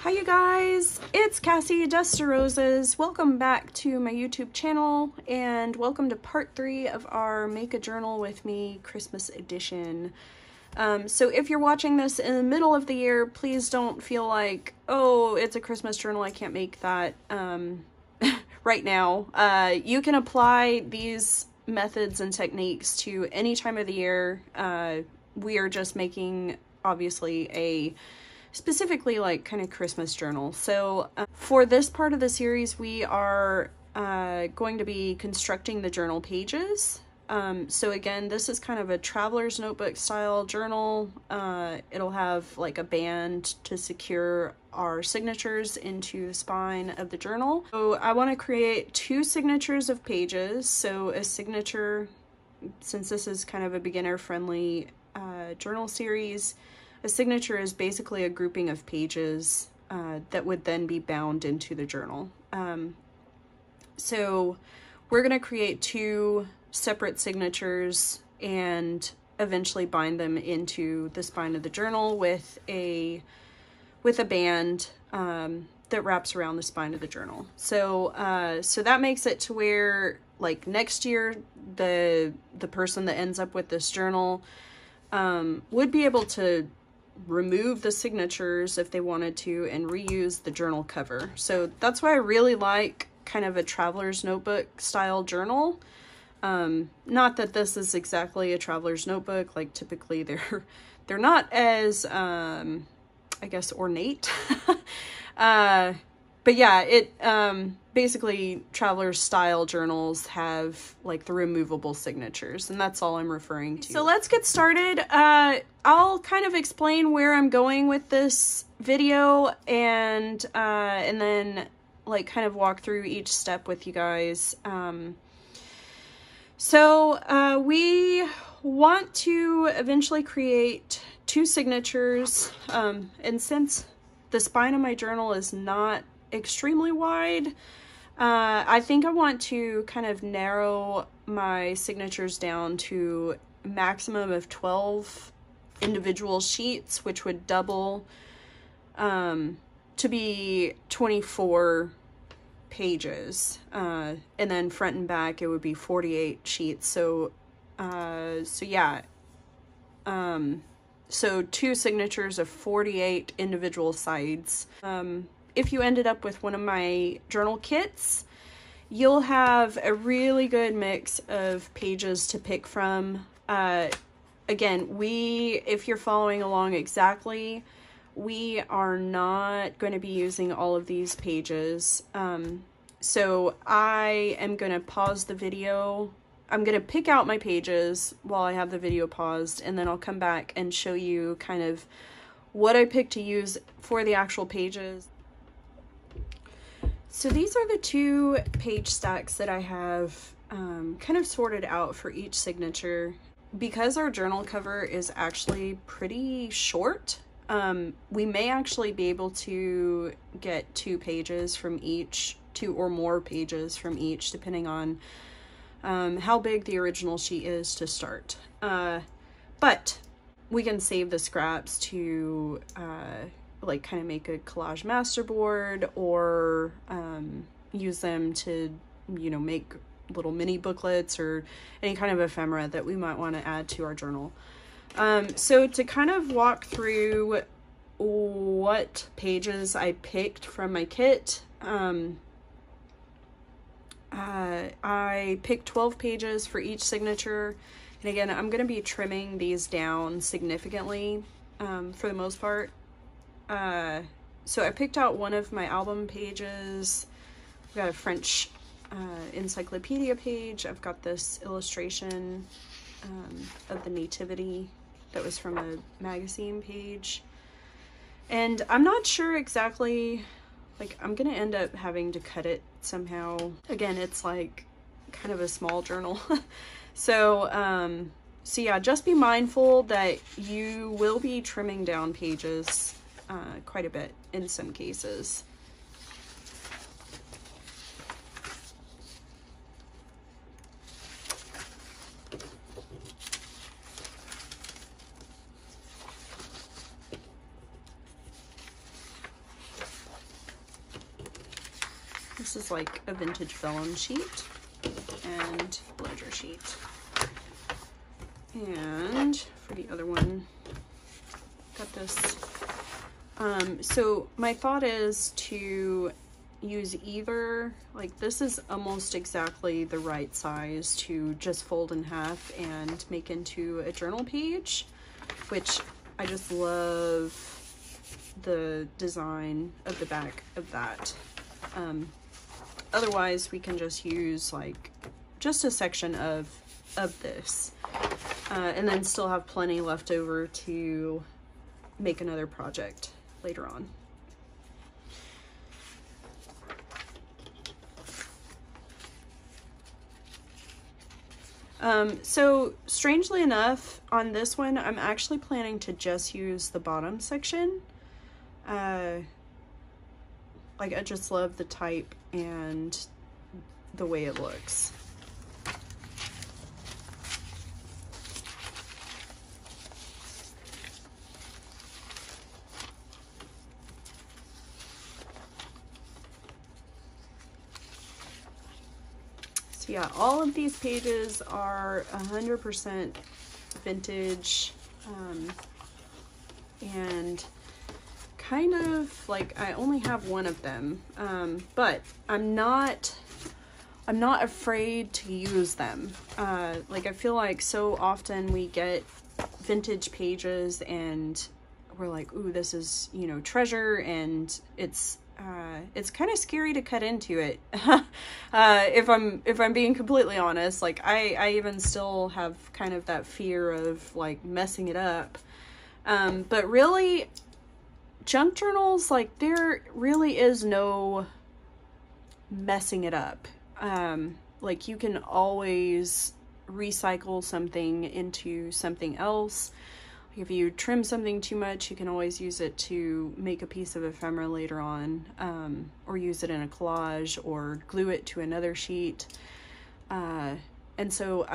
Hi you guys, it's Cassie Dust to Roses. Welcome back to my YouTube channel and welcome to part 3 of our Make a Journal with Me Christmas edition. So if you're watching this in the middle of the year, please don't feel like, oh, it's a Christmas journal, I can't make that right now. You can apply these methods and techniques to any time of the year. We are just making, obviously, a specifically like kind of Christmas journal. So for this part of the series, we are going to be constructing the journal pages. So again, this is kind of a traveler's notebook style journal. It'll have like a band to secure our signatures into the spine of the journal. So I want to create 2 signatures of pages. So a signature, since this is kind of a beginner friendly journal series, a signature is basically a grouping of pages that would then be bound into the journal. So we're going to create 2 separate signatures and eventually bind them into the spine of the journal with a band that wraps around the spine of the journal. So so that makes it to where like next year the person that ends up with this journal would be able to remove the signatures if they wanted to and reuse the journal cover. So that's why I really like kind of a traveler's notebook style journal. Not that this is exactly a traveler's notebook, like typically they're not as I guess ornate. But yeah, it basically traveler style journals have like the removable signatures, and that's all I'm referring to. So let's get started. I'll kind of explain where I'm going with this video and then like kind of walk through each step with you guys. So we want to eventually create 2 signatures, and since the spine of my journal is not extremely wide, I think I want to kind of narrow my signatures down to a maximum of 12 individual sheets, which would double to be 24 pages, and then front and back it would be 48 sheets. So yeah, so 2 signatures of 48 individual sides. If you ended up with one of my journal kits, you'll have a really good mix of pages to pick from. Again, if you're following along exactly, we are not going to be using all of these pages. So I am going to pause the video. I'm going to pick out my pages while I have the video paused, and then I'll come back and show you kind of what I picked to use for the actual pages. So these are the 2 page stacks that I have kind of sorted out for each signature. Because our journal cover is actually pretty short, we may actually be able to get 2 pages from each, 2 or more pages from each, depending on how big the original sheet is to start. But we can save the scraps to like kind of make a collage masterboard, or use them to, you know, make little mini booklets or any kind of ephemera that we might want to add to our journal. So to kind of walk through what pages I picked from my kit, I picked 12 pages for each signature. And again, I'm going to be trimming these down significantly for the most part. So I picked out one of my album pages. I've got a French encyclopedia page. I've got this illustration of the nativity that was from a magazine page. And I'm not sure exactly, like I'm gonna end up having to cut it somehow. Again, it's like kind of a small journal. So so yeah, just be mindful that you will be trimming down pages quite a bit in some cases. this is like a vintage vellum sheet and ledger sheet. And for the other one, got this. So my thought is to use either, like this is almost exactly the right size to just fold in half and make into a journal page, which I just love the design of the back of that. Otherwise we can just use like just a section of this, and then still have plenty left over to make another project later on. So strangely enough, on this one, I'm actually planning to just use the bottom section. Like I just love the type and the way it looks. So yeah, all of these pages are 100% vintage, and kind of like I only have one of them, but I'm not afraid to use them. Like I feel like so often we get vintage pages and we're like, ooh, this is, you know, treasure, and it's kind of scary to cut into it. If I'm being completely honest, like I even still have kind of that fear of like messing it up. But really, junk journals, like there really is no messing it up. Like you can always recycle something into something else. If you trim something too much, you can always use it to make a piece of ephemera later on, or use it in a collage or glue it to another sheet. And so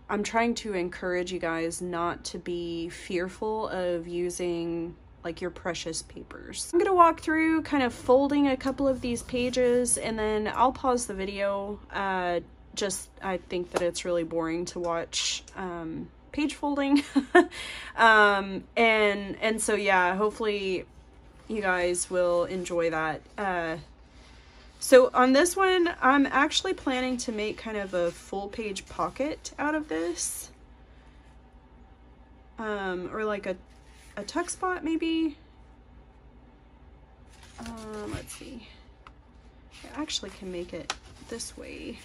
I'm trying to encourage you guys not to be fearful of using like your precious papers. I'm gonna walk through kind of folding a couple of these pages, and then I'll pause the video. I think that it's really boring to watch page folding. And so yeah, hopefully you guys will enjoy that. So on this one, I'm actually planning to make kind of a full page pocket out of this, or like a tuck spot maybe. Let's see, I actually can make it this way.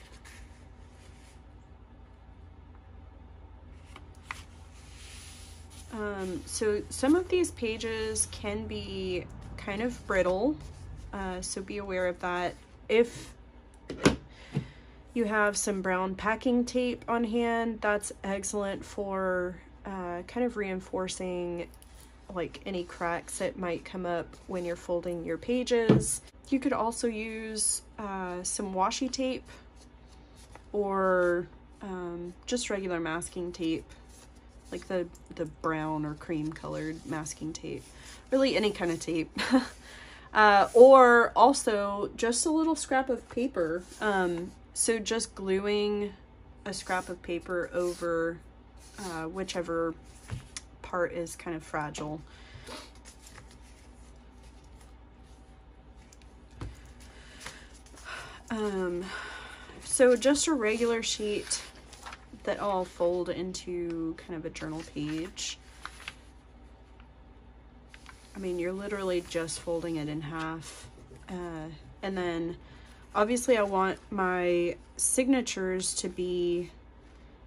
So some of these pages can be kind of brittle, so be aware of that. If you have some brown packing tape on hand, that's excellent for kind of reinforcing like any cracks that might come up when you're folding your pages. You could also use some washi tape or just regular masking tape, like the brown or cream colored masking tape, really any kind of tape. Or also just a little scrap of paper. So just gluing a scrap of paper over whichever part is kind of fragile. So just a regular sheet that I'll fold into kind of a journal page. I mean, you're literally just folding it in half. And then obviously I want my signatures to be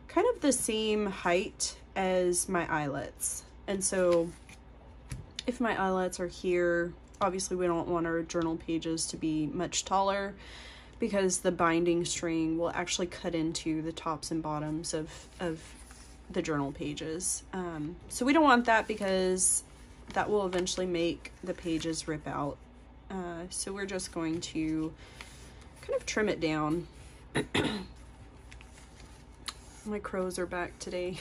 kind of the same height as my eyelets. And so if my eyelets are here, obviously we don't want our journal pages to be much taller, because the binding string will actually cut into the tops and bottoms of the journal pages. So we don't want that, because that will eventually make the pages rip out. So we're just going to kind of trim it down. My crows are back today.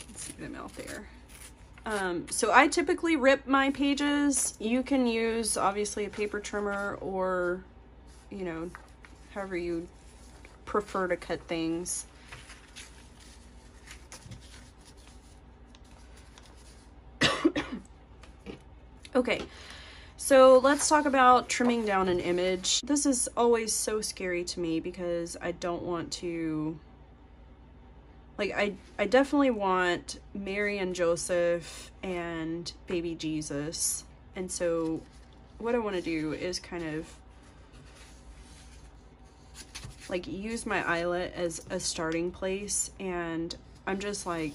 Let's see them out there. So I typically rip my pages. You can use obviously a paper trimmer or, you know, however you prefer to cut things. Okay, so let's talk about trimming down an image. This is always so scary to me because I don't want to, like, I definitely want Mary and Joseph and baby Jesus. And so what I want to do is kind of like use my eyelet as a starting place, and I'm just like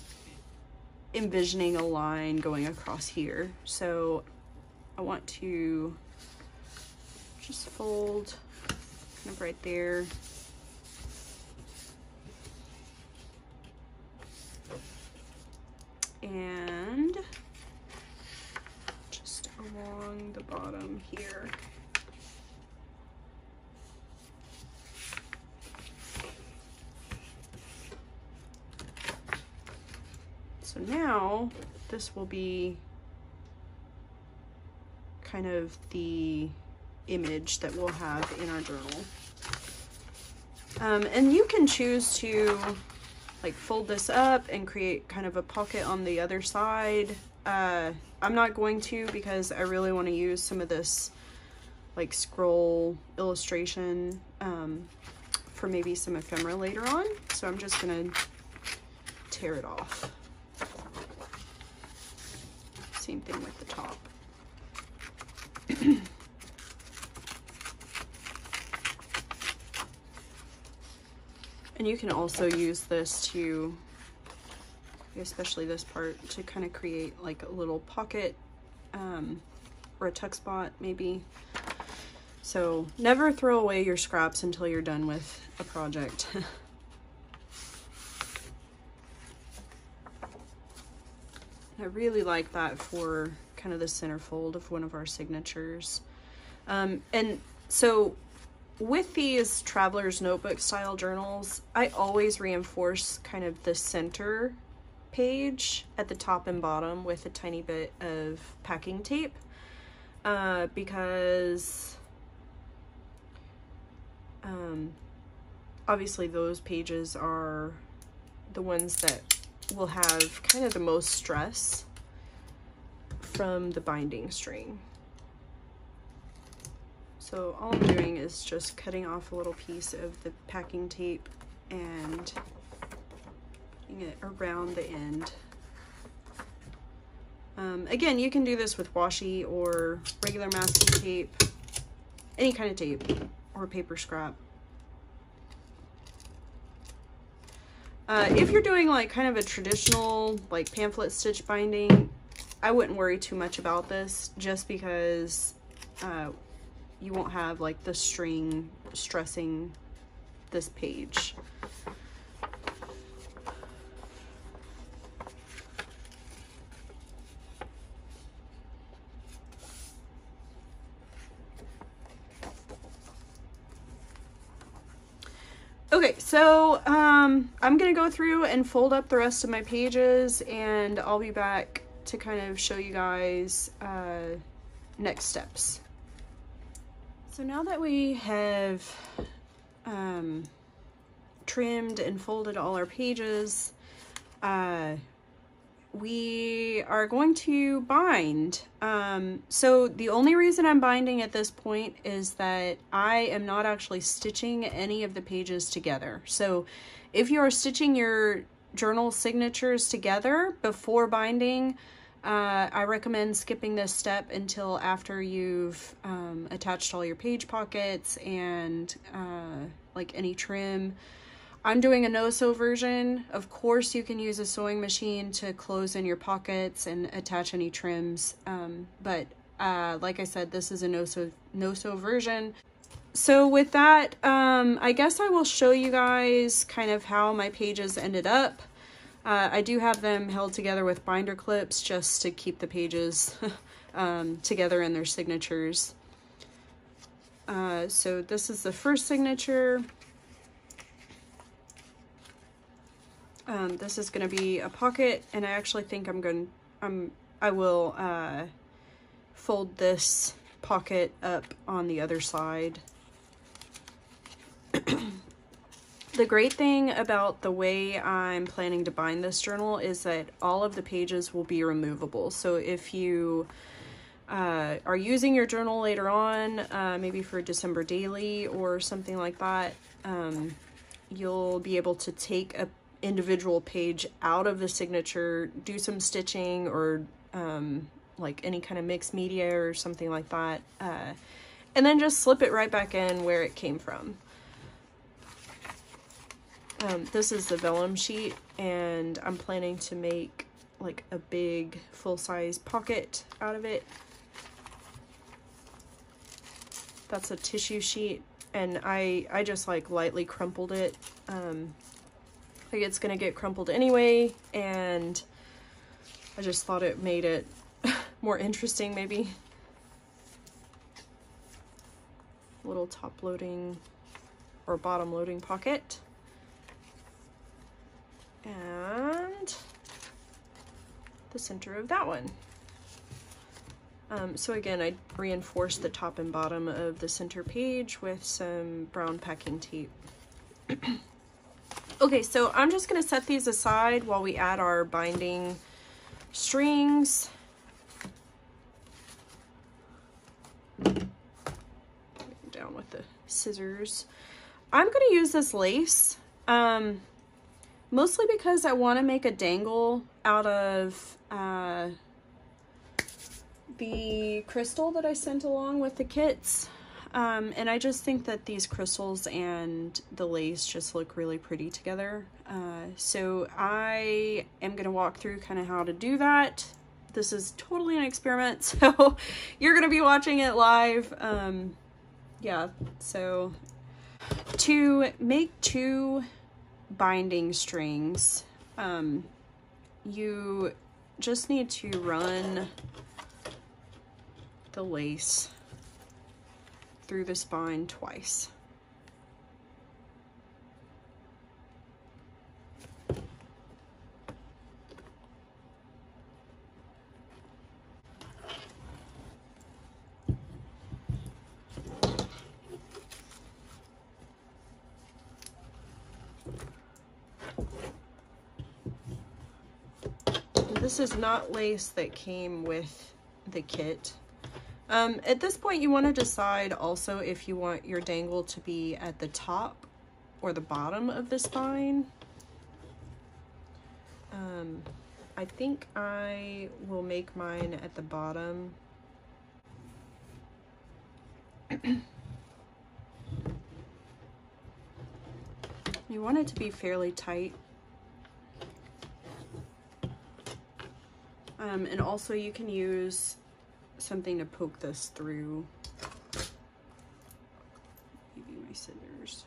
envisioning a line going across here. So I want to just fold kind of right there. And just along the bottom here. So now this will be kind of the image that we'll have in our journal. And you can choose to like fold this up and create kind of a pocket on the other side. I'm not going to because I really want to use some of this like scroll illustration for maybe some ephemera later on. So I'm just gonna tear it off. Same thing with the top. And you can also use this to, especially this part, to kind of create like a little pocket or a tuck spot maybe. So never throw away your scraps until you're done with a project. I really like that for kind of the centerfold of one of our signatures. And so with these traveler's notebook style journals, I always reinforce kind of the center page at the top and bottom with a tiny bit of packing tape, because obviously those pages are the ones that will have kind of the most stress from the binding string. So all I'm doing is just cutting off a little piece of the packing tape and putting it around the end. Again, you can do this with washi or regular masking tape, any kind of tape, or paper scrap. If you're doing like kind of a traditional like pamphlet stitch binding, I wouldn't worry too much about this, just because you won't have like the string stressing this page. Okay, so I'm gonna go through and fold up the rest of my pages, and I'll be back to kind of show you guys next steps. So now that we have trimmed and folded all our pages, we are going to bind. So the only reason I'm binding at this point is that I am not actually stitching any of the pages together. So if you are stitching your journal signatures together before binding, I recommend skipping this step until after you've attached all your page pockets and like any trim. I'm doing a no-sew version. Of course, you can use a sewing machine to close in your pockets and attach any trims, but like I said, this is a no-sew version. So with that, I guess I will show you guys kind of how my pages ended up. I do have them held together with binder clips just to keep the pages together in their signatures. So this is the first signature. This is going to be a pocket, and I actually think I'm going I will fold this pocket up on the other side. The great thing about the way I'm planning to bind this journal is that all of the pages will be removable. So if you are using your journal later on, maybe for December daily or something like that, you'll be able to take a individual page out of the signature, do some stitching or like any kind of mixed media or something like that, and then just slip it right back in where it came from. This is the vellum sheet, and I'm planning to make like a big full-size pocket out of it. That's a tissue sheet, and I just like lightly crumpled it. Like it's gonna get crumpled anyway, and I just thought it made it more interesting maybe. Little top loading or bottom loading pocket. And the center of that one. So again, I reinforced the top and bottom of the center page with some brown packing tape. Okay, so I'm just going to set these aside while we add our binding strings. Down with the scissors. I'm going to use this lace. Mostly because I want to make a dangle out of the crystal that I sent along with the kits. And I just think that these crystals and the lace just look really pretty together. So I am going to walk through kind of how to do that. This is totally an experiment, so you're going to be watching it live. Yeah, so to make 2 binding strings, you just need to run the lace through the spine twice. This is not lace that came with the kit. At this point, you want to decide also if you want your dangle to be at the top or the bottom of the spine. I think I will make mine at the bottom. You want it to be fairly tight. And also you can use something to poke this through. Maybe my scissors.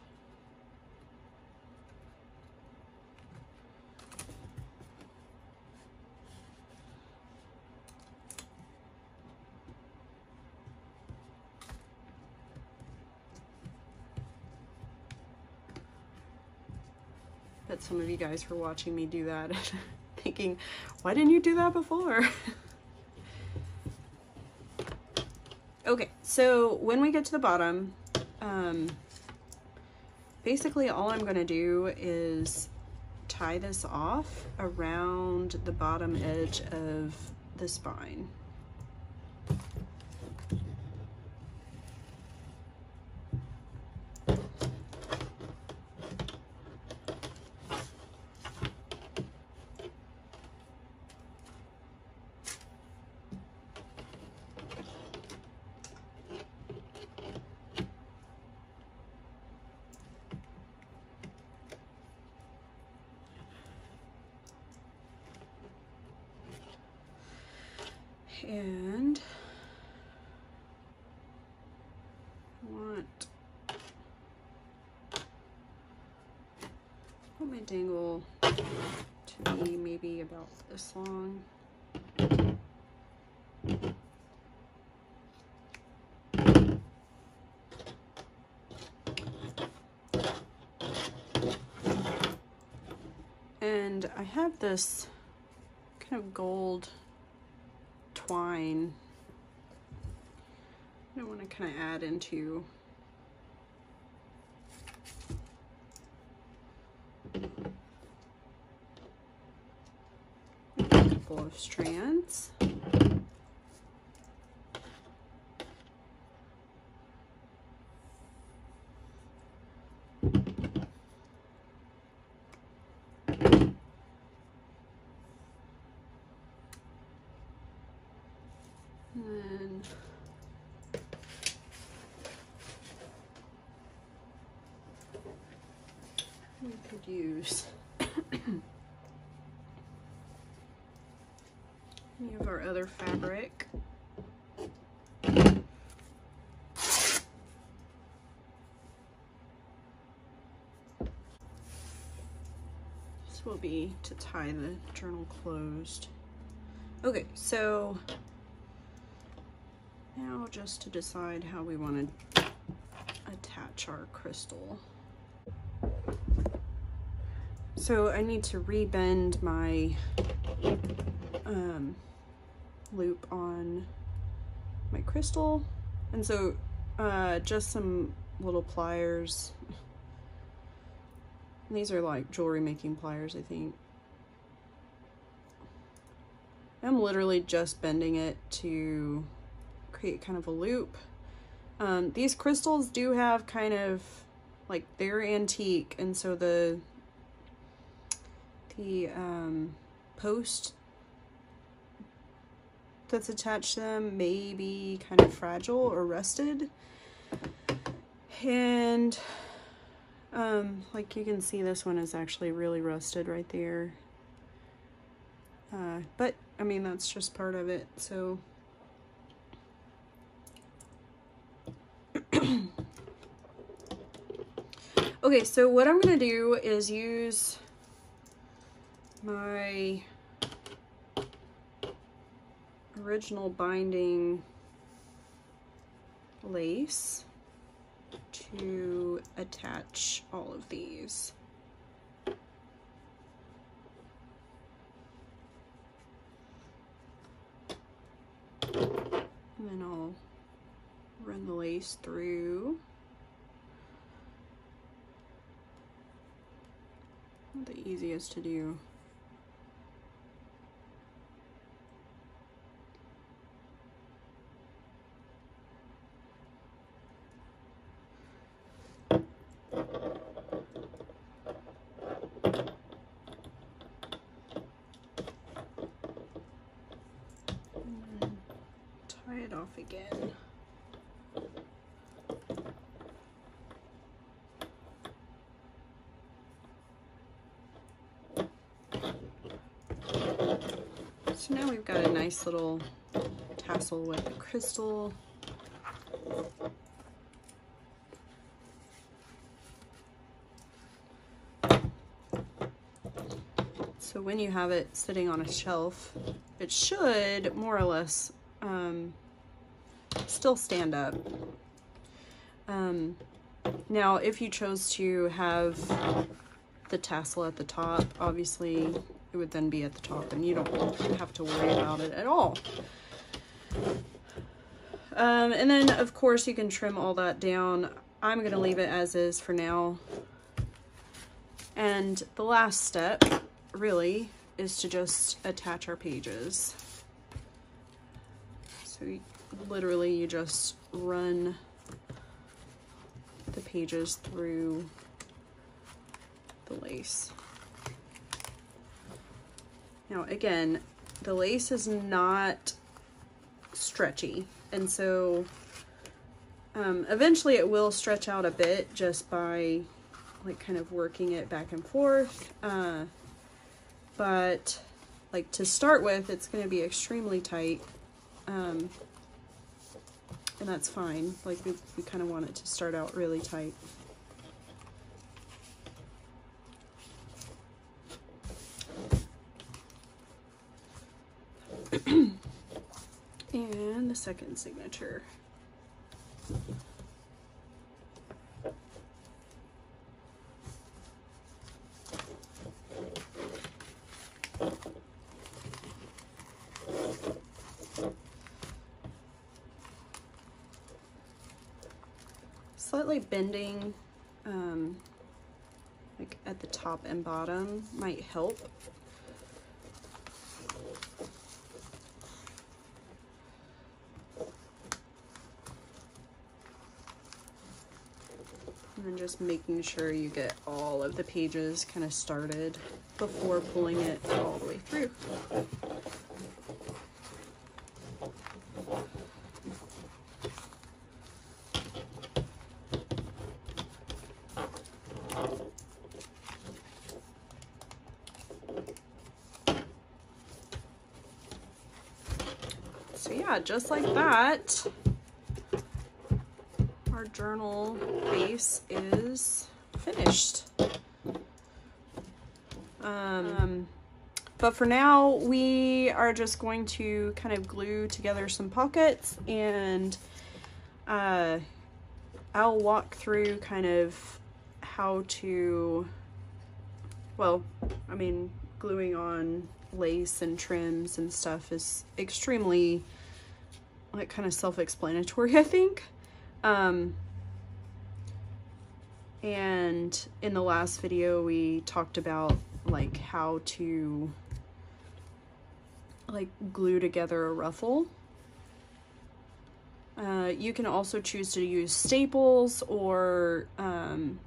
Bet some of you guys were watching me do that thinking, why didn't you do that before? Okay, so when we get to the bottom, basically all I'm going to do is tie this off around the bottom edge of the spine. And I want my dangle to be maybe about this long. And I have this kind of gold twine I want to kind of add into a couple of strands. We could use any of our other fabric. This will be to tie the journal closed. Okay, so now just to decide how we want to attach our crystal. So I need to rebend my loop on my crystal, and so just some little pliers. And these are like jewelry making pliers, I think. I'm literally just bending it to create kind of a loop. These crystals do have kind of like, they're antique, and so the post that's attached to them may be kind of fragile or rusted. And like you can see, this one is actually really rusted right there. But I mean, that's just part of it, so. Okay, so what I'm gonna do is use my original binding lace to attach all of these. And then I'll run the lace through. Not the easiest to do. Tie it off again. So now we've got a nice little tassel with the crystal. So when you have it sitting on a shelf, it should more or less still stand up. Now, if you chose to have the tassel at the top, obviously it would then be at the top and you don't have to worry about it at all. And then of course you can trim all that down. I'm going to leave it as is for now. And the last step really is to just attach our pages. So literally you just run the pages through the lace. Now again, the lace is not stretchy, and so eventually it will stretch out a bit just by like kind of working it back and forth, but like to start with, it's going to be extremely tight, and that's fine. Like we kind of want it to start out really tight. And the second signature. slightly bending like at the top and bottom might help. And then just making sure you get all of the pages kind of started before pulling it all the way through. So yeah, just like that, our journal base is finished. But for now, we are just going to kind of glue together some pockets, and I'll walk through kind of how to, well, I mean, gluing on lace and trims and stuff is extremely, like, kind of self-explanatory, I think. And in the last video we talked about like how to like glue together a ruffle. You can also choose to use staples or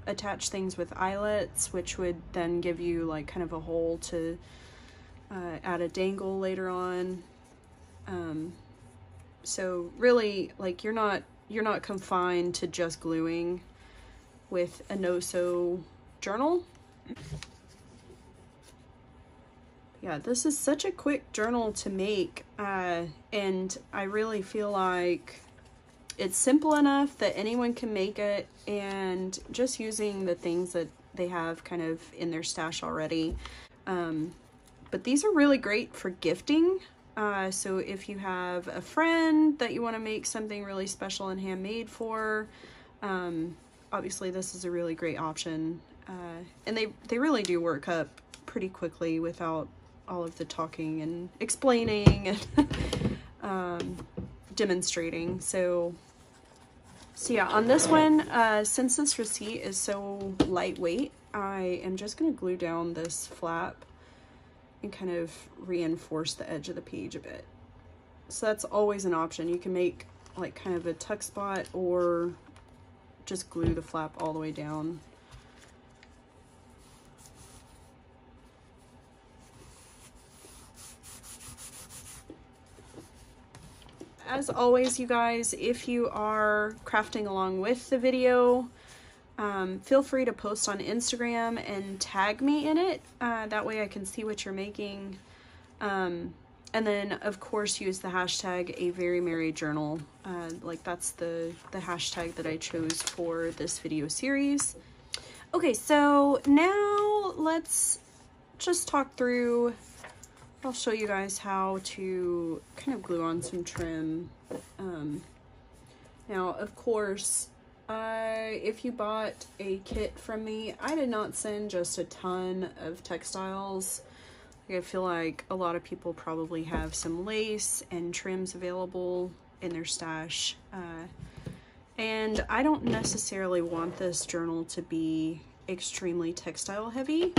attach things with eyelets, which would then give you like kind of a hole to add a dangle later on. So really, like, you're not confined to just gluing with a no-sew journal. Yeah, this is such a quick journal to make, and I really feel like it's simple enough that anyone can make it, and just using the things that they have kind of in their stash already. But these are really great for gifting. So if you have a friend that you want to make something really special and handmade for, obviously this is a really great option. And they really do work up pretty quickly without all of the talking and explaining and demonstrating. So yeah, on this one, since this receipt is so lightweight, I am just going to glue down this flap and kind of reinforce the edge of the page a bit. So that's always an option. You can make like kind of a tuck spot or just glue the flap all the way down. As always, you guys, if you are crafting along with the video, feel free to post on Instagram and tag me in it. That way I can see what you're making. And then, of course, use the hashtag A Very Merry Journal. Like, that's the hashtag that I chose for this video series. Okay, so now let's just talk through. I'll show you guys how to kind of glue on some trim. Now, of course, if you bought a kit from me, I did not send just a ton of textiles. I feel like a lot of people probably have some lace and trims available in their stash. And I don't necessarily want this journal to be extremely textile heavy.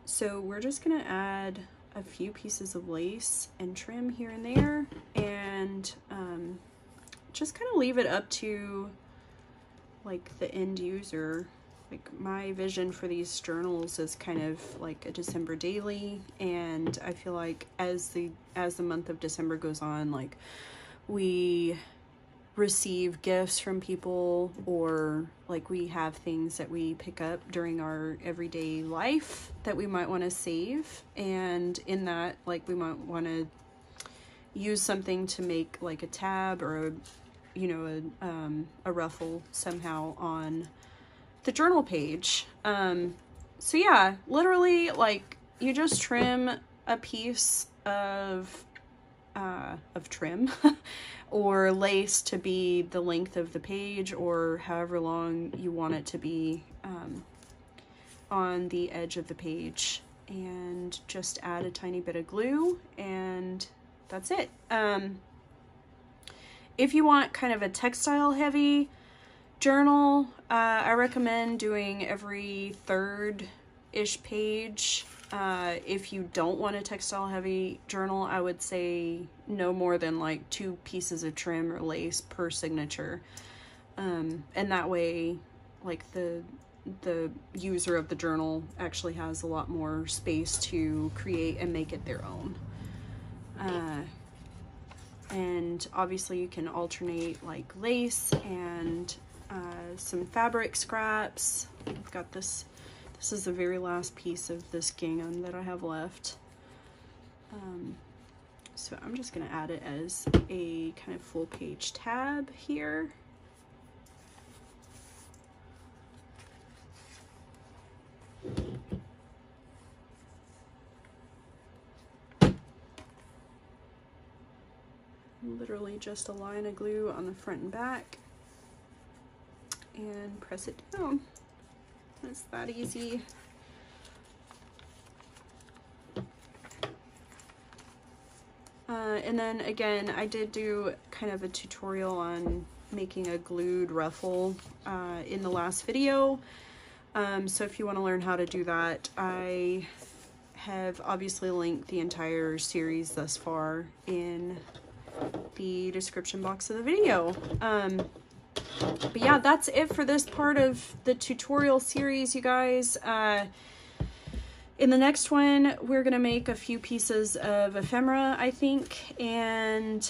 So we're just gonna add a few pieces of lace and trim here and there, and just kind of leave it up to like the end user. Like, my vision for these journals is kind of like a December daily, and I feel like as the month of December goes on, like, we receive gifts from people, or like we have things that we pick up during our everyday life that we might want to save, and in that, like, we might want to use something to make like a tab or a ruffle somehow on the journal page. So yeah, literally, like, you just trim a piece of trim or lace to be the length of the page, or however long you want it to be, on the edge of the page, and just add a tiny bit of glue, and that's it. If you want kind of a textile heavy journal, I recommend doing every third-ish page. If you don't want a textile heavy journal, I would say no more than like 2 pieces of trim or lace per signature. And that way, like the user of the journal actually has a lot more space to create and make it their own. And obviously you can alternate like lace and some fabric scraps. I've got this is the very last piece of this gingham that I have left. So I'm just gonna add it as a kind of full page tab here. Literally just a line of glue on the front and back and press it down. It's that easy. And then again, I did do kind of a tutorial on making a glued ruffle in the last video. So if you want to learn how to do that, I have obviously linked the entire series thus far in the description box of the video. But yeah, that's it for this part of the tutorial series, you guys. In the next one, we're gonna make a few pieces of ephemera, I think, and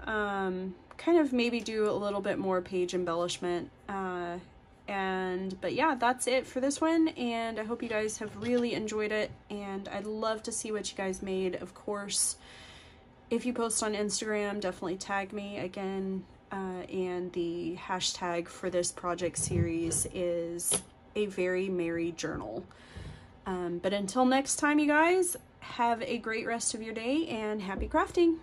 kind of maybe do a little bit more page embellishment. But yeah, that's it for this one, and I hope you guys have really enjoyed it, and I'd love to see what you guys made. Of course, if you post on Instagram, definitely tag me again, and the hashtag for this project series is A Very Merry Journal. But until next time, you guys, have a great rest of your day and happy crafting!